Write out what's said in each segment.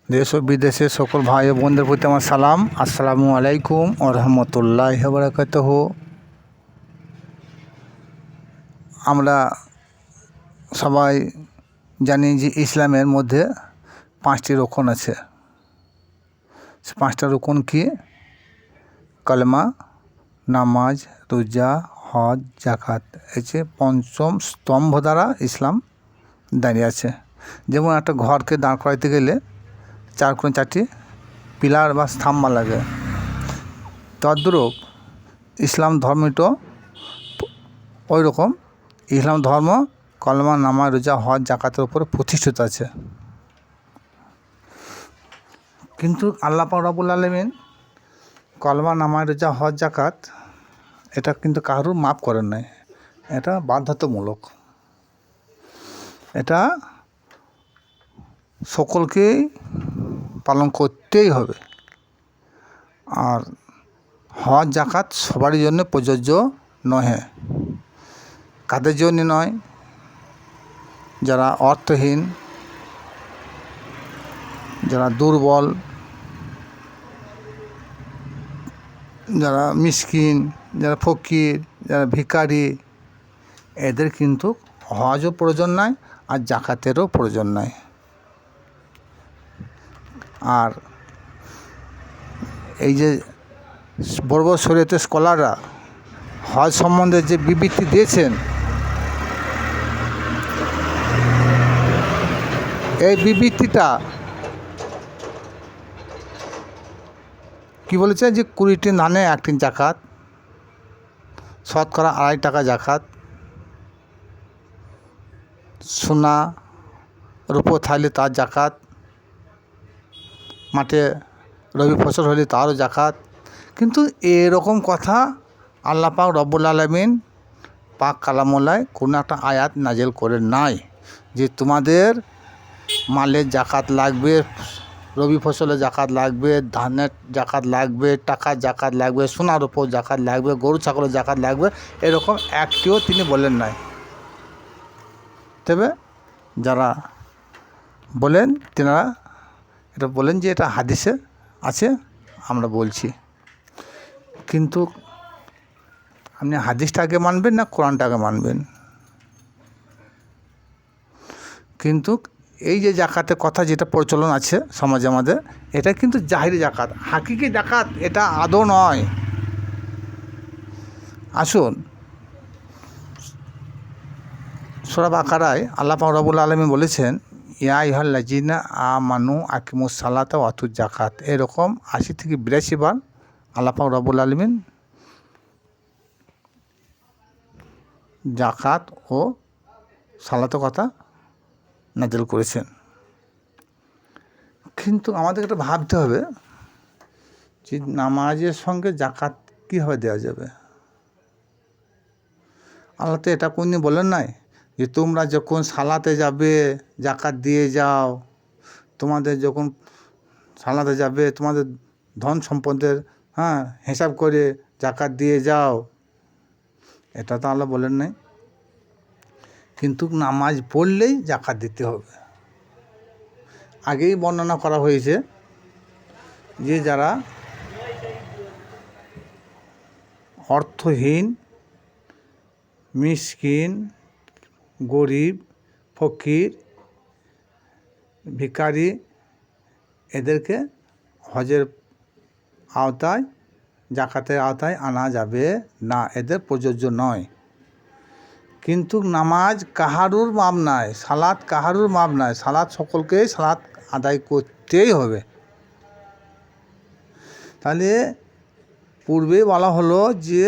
দেশ ও বিদেশের সকল ভাই ও বোনদের প্রতি আমার সালাম। আসসালামু আলাইকুম ওয়া রাহমাতুল্লাহি ওয়া বারাকাতুহু। আমরা সবাই জানি যে ইসলামের মধ্যে 5টি রুকন আছে। সে 5টা রুকন কি? কালেমা, নামাজ, রোজা, হজ, জাকাত। এই যে পঞ্চম স্তম্ভ দ্বারা ইসলাম দাঁড়িয়ে আছে। যেমন একটা ঘরকে দাঁড় করাইতে গেলে 4টি পিলার বা স্তম্ভ লাগে, তদ্রূপ ইসলাম ধর্মটা ওই রকম। ইসলাম ধর্ম কলেমা, নামাজ, রোজা, হজ, জাকাতের উপরে প্রতিষ্ঠিত আছে। কিন্তু আল্লাহ পাক রব্বুল আলামিন কলেমা, নামাজ, রোজা, হজ, জাকাত এটা কিন্তু কারোর মাফ করেন নাই। এটা বাধ্যতামূলক। এটা সকলকেই পালন করতেই হবে। আর হজ, জাকাত সবারই জন্য প্রযোজ্য নহে। কাদের জন্য নয়? যারা অর্থহীন, যারা দুর্বল, যারা মিসকিন, যারা ফকির, যারা ভিখারি, এদের কিন্তু হজও প্রয়োজন নাই আর জাকাতেরও প্রয়োজন নাই। আর এই যে বড় বড় শরীয়তের স্কলাররা হজ সম্বন্ধে যে বিবৃতি দিয়েছেন, এই বিবৃতিটা কি বলেছে? যে 20টি ধানে 1টি জাকাত, শতকরা 2.5 টাকা জাকাত, সোনা রূপো থাকলে তার জাকাত, মাঠে রবি ফসল হলে তারও জাকাত। কিন্তু এরকম কথা আল্লাহ পাক রব্বুল আলামিন পাক কালামুল্লায় কোনো একটা আয়াত নাজেল করে নাই যে তোমাদের মালের জাকাত লাগবে, রবি ফসলের জাকাত লাগবে, ধানের জাকাত লাগবে, টাকার জাকাত লাগবে, সোনার উপর জাকাত লাগবে, গরু ছাগলের জাকাত লাগবে, এরকম একটিও তিনি বলেন নাই। তবে যারা বলেন তেনারা এটা বলেন যে এটা হাদিসে আছে, আমরা বলছি। কিন্তু আপনি হাদিসটাকে মানবেন না কোরআনটাকে মানবেন? কিন্তু এই যে জাকাতের কথা যেটা প্রচলন আছে সমাজে আমাদের, এটা কিন্তু জাহিরি জাকাত, হাকিকি জাকাত এটা আদৌ নয়। আসুন, সূরা বাকারায় আল্লাহ পাক রব্বুল আলামিন বলেছেন, ইয়া আইয়ুহাল্লাযীনা আমানু আকিমুস সালাতা ওয়া আতুজ জাকাত। এরকম 80 থেকে 82 বার আল্লাহ পাক রব্বুল আলামিন জাকাত ও সালাতের কথা নাযিল করেছেন। কিন্তু আমাদের এটা ভাবতে হবে যে নামাজের সঙ্গে জাকাত কীভাবে দেওয়া যাবে? আল্লাহ তো এটা কোনদিন বলেন নাই যে তোমরা যখন সালাতে যাবে জাকাত দিয়ে যাও, তোমাদের যখন সালাতে যাবে তোমাদের ধন সম্পদের হিসাব করে জাকাত দিয়ে যাও, এটা তো আল্লাহ বলেন নাই। কিন্তু নামাজ পড়লেই জাকাত দিতে হবে। আগেই বর্ণনা করা হয়েছে যে যারা অর্থহীন, মিসকিন, গরিব, ফকির, ভিখারি, এদেরকে হজের আওতায়, জাকাতের আওতায় আনা যাবে না, এদের প্রযোজ্য নয়। কিন্তু নামাজ কাহারুর মাপ নাই, সালাত কাহারুর মাপ নাই, সালাত সকলকেই সালাত আদায় করতেই হবে। তাহলে পূর্বেই বলা হলো যে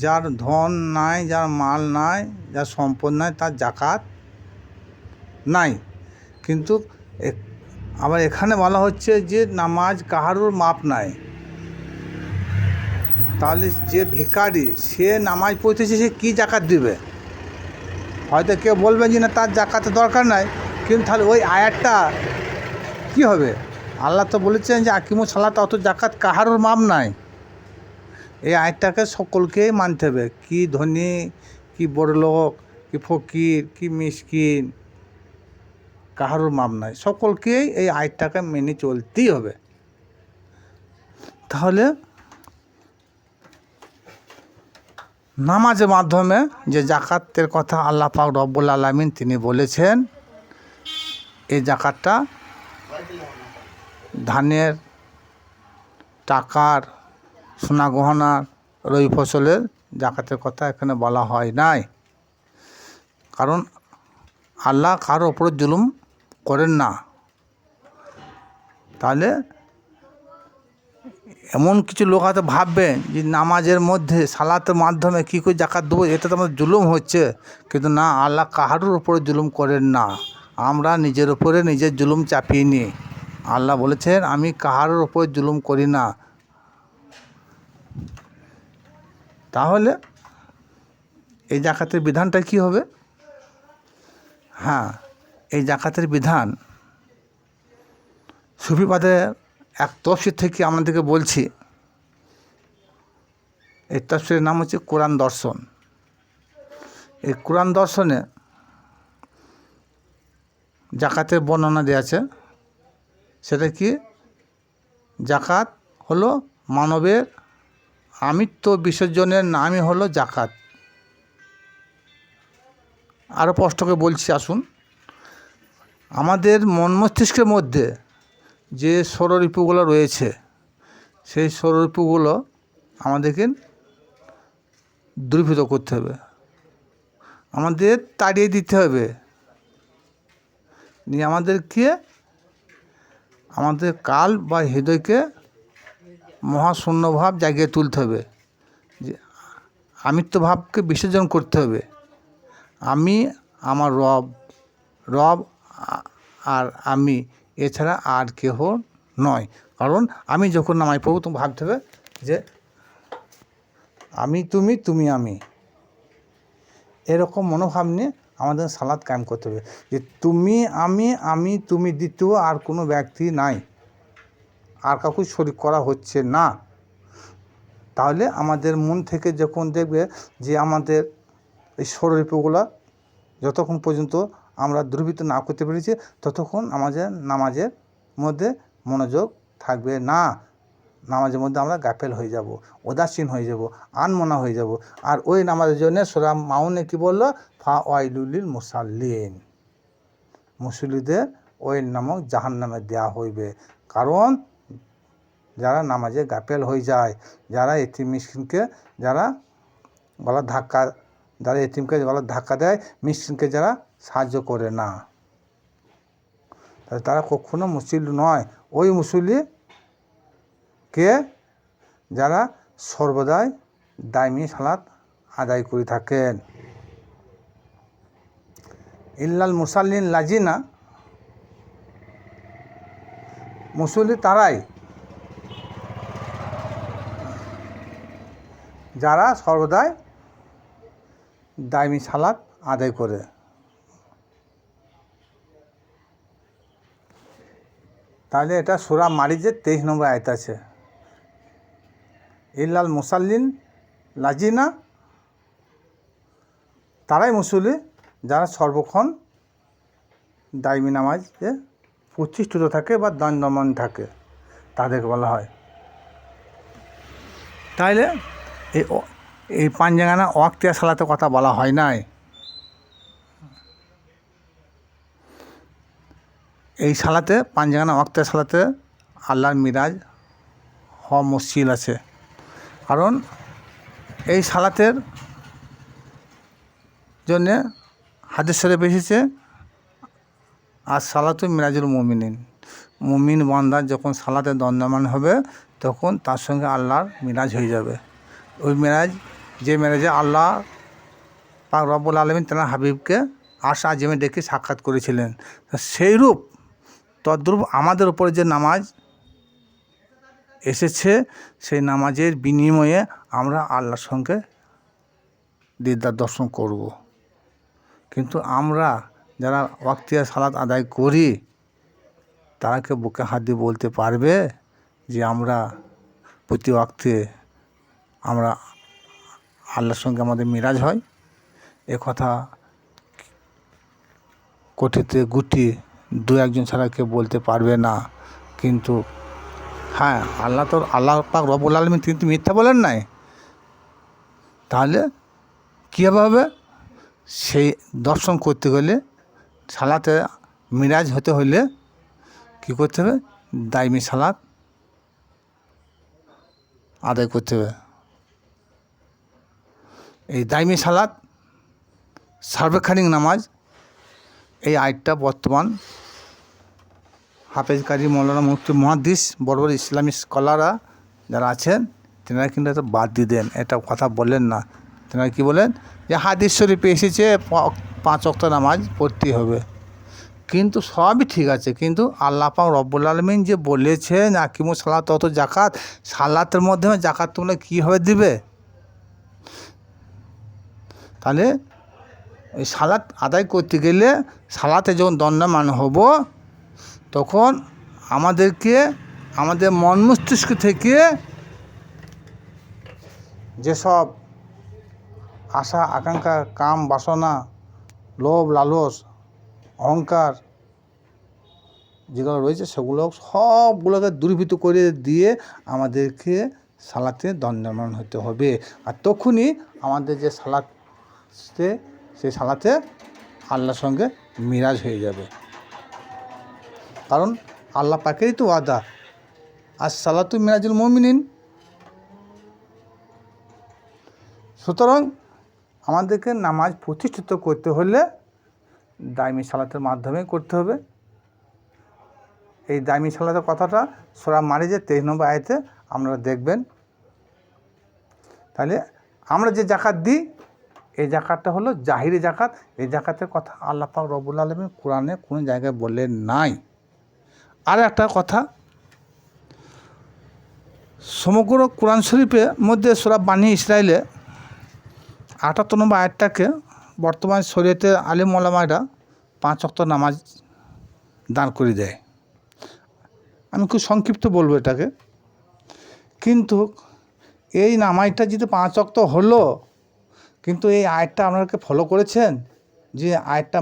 যার ধন নাই, যার মাল নাই, যার সম্পদ নাই, তার জাকাত নাই। কিন্তু আবার এখানে বলা হচ্ছে যে নামাজ কাহারুর মাপ নাই। তাহলে যে ভিখারি সে নামাজ পড়তেছে, সে কী জাকাত দিবে? হয়তো কেউ বলবেন যে না তার জাকাতের দরকার নাই, কিন্তু তাহলে ওই আয়াতটা কী হবে? আল্লাহ তো বলেছেন যে আকিমুস সালাতা অত জাকাত কাহারুর মাপ নাই। এই আয়াতটাকে সকলকেই মানতে হবে, কি ধনী, কি বড়লোক, কি ফকির, কি মিসকিন, কাহারও মাপ নাই, সকলকেই এই আয়াতটাকে মেনে চলতেই হবে। তাহলে নামাজের মাধ্যমে যে জাকাতের কথা আল্লাহ পাক রব্বুল আলামিন তিনি বলেছেন, এই জাকাতটা ধানের, টাকার, সোনা গহনার, রবি ফসলের জাকাতের কথা এখানে বলা হয় নাই। কারণ আল্লাহ কারো ওপরে জুলুম করেন না। তাহলে এমন কিছু লোক হয়তো ভাববে যে নামাজের মধ্যে সালাতের মাধ্যমে কী করে জাকাত দেবো, এটা তো আমাদের জুলুম হচ্ছে। কিন্তু না, আল্লাহ কাহারুর উপরে জুলুম করেন না। আমরা নিজের উপরে নিজের জুলুম চাপিয়ে নিই। আল্লাহ বলেছেন আমি কাহারুর উপরে জুলুম করি না। তাহলে এই জাকাতের বিধানটা কি হবে? হ্যাঁ, এই জাকাতের বিধান সুফিবাদের এক তফসির থেকে আমাদেরকে বলছি। এই তফসিরের নাম হচ্ছে কোরআন দর্শন। এই কোরআন দর্শনে জাকাতের বর্ণনা দেওয়া আছে। সেটা কি? জাকাত হলো মানবের আমিত্ব বিসর্জনের নামই হলো জাকাত। আরও স্পষ্টকে বলছি, আসুন। আমাদের মন মস্তিষ্কের মধ্যে যে ষড়রিপুগুলো রয়েছে, সেই ষড়রিপুগুলো আমাদেরকে দূরীভূত করতে হবে, আমাদের তাড়িয়ে দিতে হবে। নিয়ে আমাদেরকে আমাদের কাল বা হৃদয়কে মহাশূন্যভাব জাগিয়ে তুলতে হবে, যে আমিত্বভাবকে বিসর্জন করতে হবে। আমি আমার রব, রব আর আমি, এছাড়া আর কেহ নয়। কারণ আমি যখন নামাজ পড়ব তুমি ভাবতে হবে যে আমি তুমি, তুমি আমি, এরকম মনোভাব নিয়ে আমাদের সালাত কায়েম করতে হবে। যে তুমি আমি তুমি, দ্বিতীয় আর কোনো ব্যক্তি নাই, আর কাউকে শরীক করা হচ্ছে না। তাহলে আমাদের মন থেকে যখন দেখবে যে আমাদের এই ষড়রিপুগুলা যতক্ষণ পর্যন্ত আমরা দূরীভূত না করতে পেরেছি, ততক্ষণ আমাদের নামাজের মধ্যে মনোযোগ থাকবে না। নামাজের মধ্যে আমরা গাফেল হয়ে যাব, উদাসীন হয়ে যাব, আনমনা হয়ে যাব। আর ওই নামাজের জন্য সূরা মাউনে কি বলল? ফা ওয়াইলুল লিল মুসাল্লিন, মুসল্লিদের ওই নামক জাহান্নামে দেওয়া হইবে। কারণ যারা নামাজে গাফেল হয়ে যায়, যারা এতিম মিসকিনকে যারা গলার ধাক্কা, যারা এতিমকে গলার ধাক্কা দেয়, মিসকিনকে যারা সাহায্য করে না, তারা কখনো মুসল্লি নয়। ওই মুসল্লি কে? যারা সর্বদাই দায়মি সালাত আদায় করে থাকেন। ইল্লাল মুসাল্লিন লাজিনা, মুসল্লি তারাই যারা সর্বদাই দায়মি সালাত আদায় করে। তাহলে এটা সূরা মারিজের 23 নম্বর আয়াত আছে। ইল্লাল মুসাল্লিন লাজিনা, তারাই মুসল্লি যারা সর্বক্ষণ দায়মি নামাজে প্রতিষ্ঠিত থাকে বা দণ্ডমান থাকে, তাদেরকে বলা হয়। তাইলে এই পাঁচজাঙ্গানা ওয়াক্তিয়া সালাতের কথা বলা হয় নাই। এই সালাতে পাঁচজাঙ্গানা ওয়াক্তিয়া সালাতে আল্লাহর মিরাজ হওয়া মুশকিল আছে। কারণ এই সালাতের জন্যে হাদিস শরীফে এসেছে, আর সালাতু মিরাজুল মুমিনিন, মুমিন বান্দা যখন সালাতে দণ্ডমান হবে তখন তার সঙ্গে আল্লাহর মিরাজ হয়ে যাবে। ওই মিরাজ, যে মিরাজে আল্লাহ পাক রব্বুল আলামিন তার হাবিবকে আরশ আজিমে ডেকে সাক্ষাৎ করেছিলেন, সেইরূপ তদ্রূপ আমাদের উপরে যে নামাজ এসেছে, সেই নামাজের বিনিময়ে আমরা আল্লাহর সঙ্গে দিদার দর্শন করব। কিন্তু আমরা যারা ওয়াক্তিয়া সালাত আদায় করি, তারাকে বুকে হাত দিয়ে বলতে পারবে যে আমরা প্রতি ওয়াক্তে আমরা আল্লাহর সঙ্গে আমাদের মিরাজ হয়? এ কথা কোটিতে গুটি দু একজন ছাড়া কেউ বলতে পারবে না। কিন্তু হ্যাঁ, আল্লাহ পাক রব্বুল আলামিন কিন্তু মিথ্যা বলেন নাই। তাহলে কীভাবে হবে? সেই দর্শন করতে গেলে, সালাতে মিরাজ হতে হলে কী করতে হবে? দাইমি সালাত আদায় করতে হবে। এই দাইমি সালাত, সার্বক্ষণিক নামাজ, এই আয়াতটা বর্তমান হাফেজ কারি, মৌলানা, মুফতি, মুহাদ্দিস, বড় বড় ইসলামিক স্কলাররা যারা আছেন তেনারা কিন্তু এটা বাদ দিয়ে দেন, এটা কথা বললেন না। তেনারা কী বলেন? যে হাদিস শরীফে এসেছে 5 ওয়াক্ত নামাজ পড়তেই হবে। কিন্তু সবই ঠিক আছে, কিন্তু আল্লাহ পাক রব্বুল আলামিন যে বলেছেন আকিমুস সালাত অত জাকাত, সালাতের মাধ্যমে জাকাত তোমরা কীভাবে দিবে? তাহলে এই সালাত আদায় করতে গেলে, সালাতে যখন দণ্ডায়মান হব, তখন আমাদেরকে আমাদের মন মস্তিষ্ক থেকে যেসব আশা আকাঙ্ক্ষা, কাম বাসনা, লোভ লালস, অহংকার যেগুলো রয়েছে সেগুলো সবগুলোকে দূরীভূত করে দিয়ে আমাদেরকে সালাতে দণ্ডায়মান হতে হবে। আর তখনই আমাদের যে সালাতে, সেই সালাতে আল্লাহর সঙ্গে মিরাজ হয়ে যাবে। কারণ আল্লাহ পাকেরই তো ওয়াদা, আর সালাতু মিরাজুল মুমিনিন। সুতরাং আমাদেরকে নামাজ প্রতিষ্ঠিত করতে হলে দাইমি সালাতের মাধ্যমে করতে হবে। এই দাইমি সালাতের কথাটা সূরা মারিজের 23 নম্বর আয়াতে আপনারা দেখবেন। তাহলে আমরা যে জাকাত দিই, এই জাকাতটা হলো জাহিরি জাকাত। এই জাকাতের কথা আল্লাহ পাক রব্বুল আলামিন কোরআনে কোনো জায়গায় বলেন নাই। আর একটা কথা, সমগ্র কোরআন শরীফের মধ্যে সূরা বানী ইসরাইলে 78 নম্বর আয়াতটাকে বর্তমান শরীয়তে আলিম ওলামারা 5 ওয়াক্ত নামাজ দান করে দেয়। আমি খুব সংক্ষিপ্ত বলবো এটাকে। কিন্তু এই নামাজটা যদি 5 ওয়াক্ত হলো, কিন্তু এই আয়াতটা আপনাদেরকে ফলো করেছেন যে আয়াতটা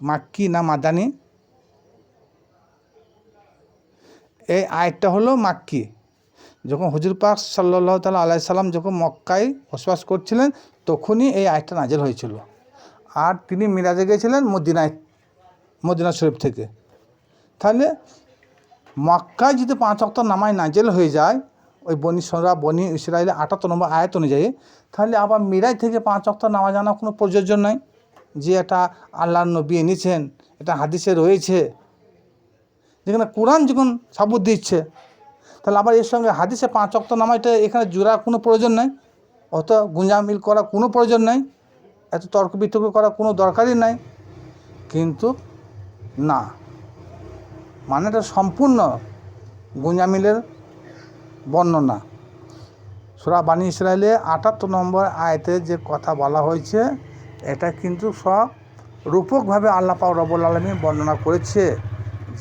মাক্কি না মাদানি? এই আয়াতটা হলো মাক্কি। যখন হুজুর পাক সাল্লাল্লাহু তাআলা আলাইহি সাল্লাম যখন মক্কায় বসবাস করছিলেন, তখনই এই আয়াতটা নাজিল হয়েছিল। আর তিনি মিরাজে গিয়েছিলেন মদিনা শরীফ থেকে। তাহলে মক্কায় যদি 5 ওয়াক্ত নামাজ নাজিল হয়ে যায় ওই বনি ইসরাইলের 78 নম্বর আয়াত অনুযায়ী, তাহলে আবার মিরাজ থেকে 5 ওয়াক্ত নামাজ আনা কোনো প্রয়োজন নাই। যে এটা আল্লাহর নবী এনেছেন, এটা হাদিসে রয়েছে, যেখানে কোরআন যখন সাবুত দিচ্ছে, তাহলে আবার এর সঙ্গে হাদিসে 5 ওয়াক্ত নামাজটা এখানে জোড়ার কোনো প্রয়োজন নাই, অত গুঁজামিল করা কোনো প্রয়োজন নাই, এত তর্ক বিতর্ক করা কোনো দরকারই নাই। কিন্তু না, মানে এটা সম্পূর্ণ গুঁজামিলের বর্ণনা। সূরা বানী ইসরাইলে 78 নম্বর আয়াতে যে কথা বলা হয়েছে, এটা কিন্তু সব রূপকভাবে আল্লাহ পাক রব্বুল আলামিন বর্ণনা করেছে।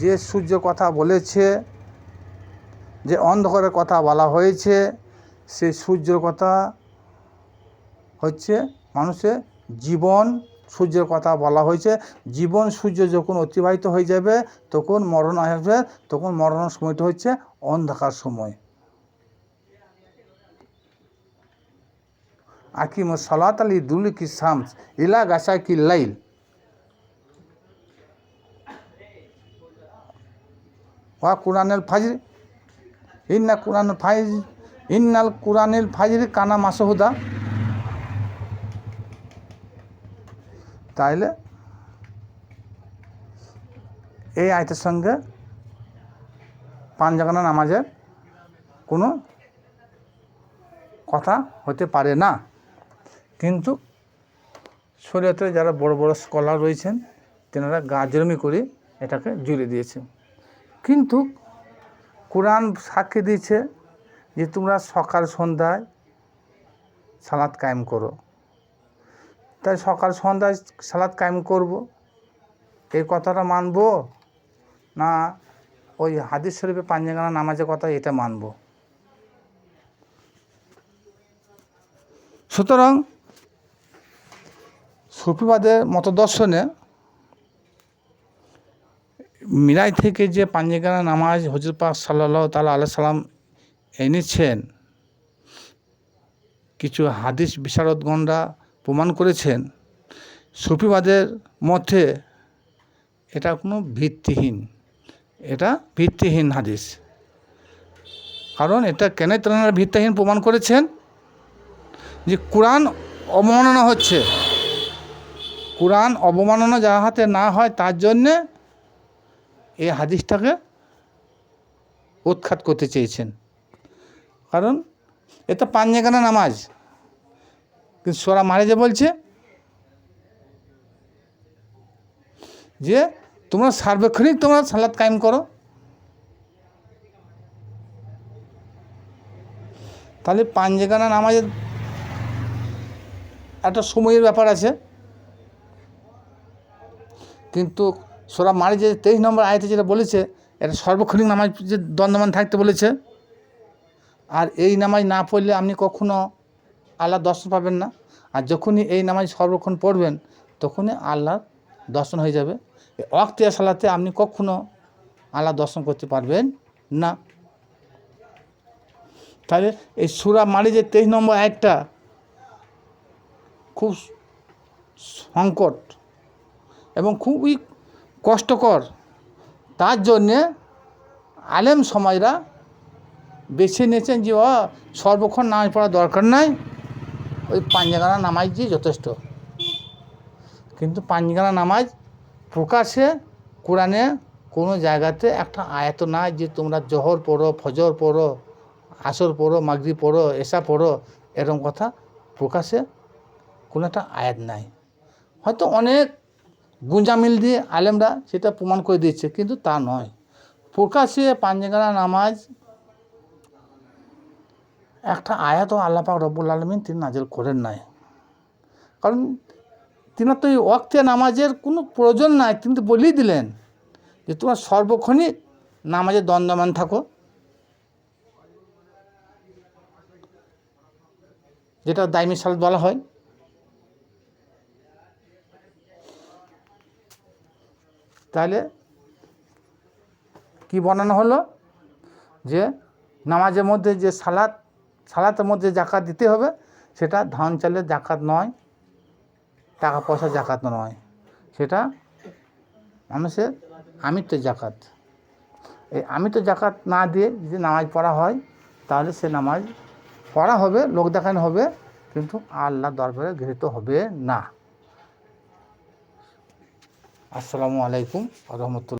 যে সূর্য কথা বলেছে, যে অন্ধকারের কথা বলা হয়েছে, সেই সূর্যের কথা হচ্ছে মানুষের জীবন। সূর্যের কথা বলা হয়েছে, জীবন সূর্য যখন অতিবাহিত হয়ে যাবে তখন মরণ আসবে, তখন মরণের সময়টা হচ্ছে অন্ধকার সময়। আকিমুস সালাতা লিদুলুকি শামস ইলা গাসাকিল লাইল। ওয়া কুরআনুল ফাজর ইন্নাল কুরআনুল ফাজর কানা মাসহুদা। তাইলে এই আয়াতের সঙ্গে 5 জাগানা নামাজের কোনো কথা হতে পারে না। কিন্তু শরীয়তে যারা বড় বড় স্কলার রয়েছেন, তেনারা গাজরমি করে এটাকে জুড়ে দিয়েছেন। কিন্তু কোরআন সাক্ষী দিয়েছে যে তোমরা সকাল সন্ধ্যায় সালাত কায়েম করো। তাই সকাল সন্ধ্যায় সালাত কায়েম করব, এই কথাটা মানব না ওই হাদিস শরীফে 5 জাগানা নামাজের কথা এটা মানব? সুতরাং সুফিবাদের মতদর্শনে মিরাজ থেকে যে পাঞ্জেগানা নামাজ হুজুর পাক সাল্লাল্লাহু তাআলা আলাইহি সাল্লাম এনেছেন, কিছু হাদিস বিশারদগণরা প্রমাণ করেছেন, সুফিবাদের মধ্যে এটা কোনো ভিত্তিহীন, এটা ভিত্তিহীন হাদিস। কারণ এটা কেন তারা ভিত্তিহীন প্রমাণ করেছেন? যে কোরআন অবমাননা হচ্ছে, কোরআন অবমাননা যাহাতে না হয় তার জন্যে এই হাদিসটাকে উৎখাত করতে চেয়েছেন। কারণ এটা পাঞ্জেগানা নামাজ, কিন্তু সূরা মারিজে বলছে যে তোমরা সার্বক্ষণিক তোমরা সালাত কায়েম করো। তাহলে পাঞ্জেগানা নামাজের একটা সময়ের ব্যাপার আছে, কিন্তু সূরা মারিজে 23 নম্বর আয়াতে যেটা বলেছে এটা সর্বক্ষণিক নামাজ যে দণ্ডমান থাকতে বলেছে। আর এই নামাজ না পড়লে আপনি কখনো আল্লাহর দর্শন পাবেন না। আর যখনই এই নামাজ সর্বক্ষণ পড়বেন তখনই আল্লাহর দর্শন হয়ে যাবে। ওয়াক্তিয়া সালাতে আপনি কখনো আল্লাহ দর্শন করতে পারবেন না। তাহলে এই সূরা মারিজের 23 নম্বর আয়াতটা খুব সংকট এবং খুবই কষ্টকর। তার জন্যে আলেম সমাজরা বেছে নিয়েছেন যে সর্বক্ষণ নামাজ পড়ার দরকার নাই, ওই পাঞ্জেগানা নামাজই যথেষ্ট। কিন্তু পাঞ্জেগানা নামাজ প্রকাশে কোরআনে কোনো জায়গাতে একটা আয়াত নাই যে তোমরা জোহর পড়ো, ফজর পড়ো, আসর পড়ো, মাগরিব পড়ো, এশা পড়ো, এরকম কথা প্রকাশে কোনো একটা আয়াত নাই। হয়তো অনেক গুঞ্জামিল দিয়ে আলেমরা সেটা প্রমাণ করে দিচ্ছে, কিন্তু তা নয়। প্রকাশে পাঞ্জেগানা নামাজ একটা আয়াতও আল্লাহ পাক রব্বুল আলামিন তিনি নাজিল করেন নাই। কারণ তিনি তো এই ওয়াক্তে নামাজের কোনো প্রয়োজন নাই, তিনি তো বলেই দিলেন যে তোমরা সর্বক্ষণিক নামাজে দণ্ডমান থাকো, যেটা দাইমি সালাত বলা হয়। তাহলে কি বর্ণনা হলো যে নামাজের মধ্যে যে সালাতের মধ্যে জাকাত দিতে হবে, সেটা ধান চালের জাকাত নয়, টাকা পয়সার জাকাত নয়, সেটা মানুষের আমিত্বের জাকাত। এই আমিত্বের জাকাত না দিয়ে যদি নামাজ পড়া হয় তাহলে সে নামাজ পড়া হবে, লোক দেখানো হবে, কিন্তু আল্লাহ দরবারে গৃহীত হবে না। আসসালামু আলাইকুম ওয়া রাহমাতুল্লাহ।